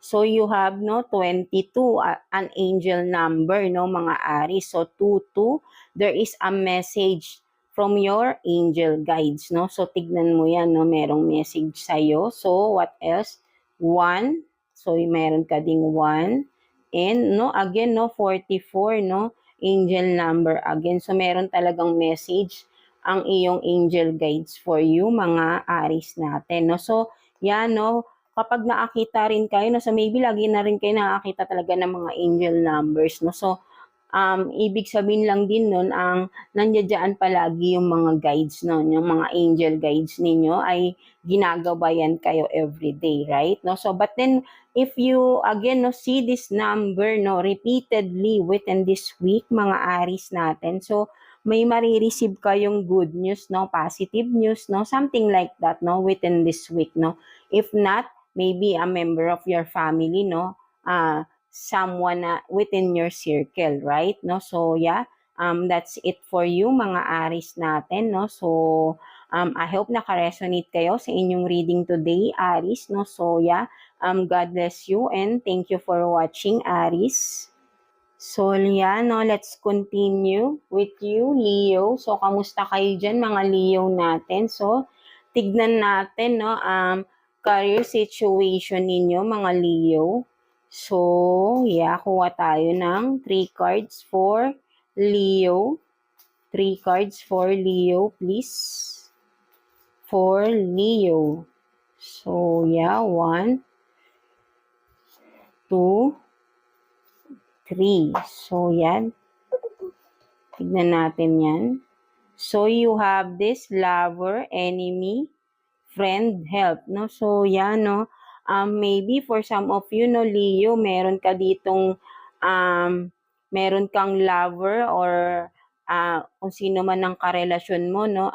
So you have no 22, an angel number, no mga Aries. So 22, there is a message from your angel guides, no? So tignan mo yan, no? Merong message sa'yo. So what else? 1. So meron ka ding 1. And no, again, no, 44, no? Angel number again. So meron talagang message ang iyong angel guides for you, mga Aries natin, no? So yan, no? Kapag nakakita rin kayo, no, so maybe lagi na rin kayo nakakita talaga ng mga angel numbers, no? So, ibig sabihin lang din nun, ang nandiyan palagi yung mga guides, no? Yung mga angel guides ninyo ay ginagabayan kayo everyday, right? No? So, but then, if you, again, no, see this number, no, repeatedly within this week, mga Aries natin, so, may marireceive kayong good news, no, positive news, no, something like that, no, within this week, no. If not, maybe a member of your family, no, someone within your circle, right? No, so yeah, that's it for you, mga Aries natin, no. So I hope naka-resonate kayo sa inyong reading today, Aries, no. So yeah, God bless you and thank you for watching, Aries. So yeah, no, let's continue with you, Leo. So kamusta kayo dyan, mga Leo natin? So tignan natin, no, career situation ninyo, mga Leo. So, yeah, kuha tayo ng 3 cards for Leo. 3 cards for Leo, please. For Leo. So, yeah, 1, 2, 3. So, yan. Tignan natin yan. So, you have this lover, enemy, friend, help, no? So, yan, no? Maybe for some of you, no, Leo, meron ka ditong, meron kang lover or kung sino man ang karelasyon mo, no?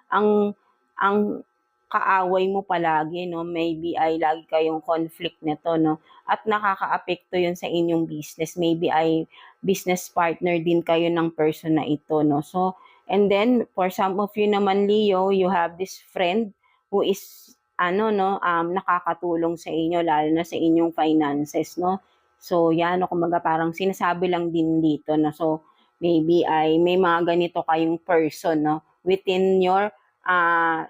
Ang kaaway mo palagi, no? Maybe ay lagi kayong conflict nito, no? At nakakaapekto yun sa inyong business. Maybe ay business partner din kayo ng person na ito, no? So, and then, for some of you naman, Leo, you have this friend who is nakakatulong sa inyo lalo na sa inyong finances, no? So yan, no, kumbaga parang sinasabi lang din dito, no? So maybe ay may mga ganito kayong person, no, within your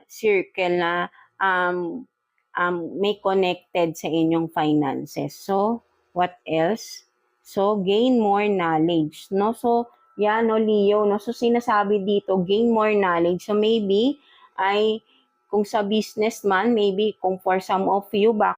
circle na may connected sa inyong finances. So what else? So gain more knowledge, no? So yan, no, Leo, no? So sinasabi dito, gain more knowledge. So maybe ay kung sa business man, maybe kung for some of you,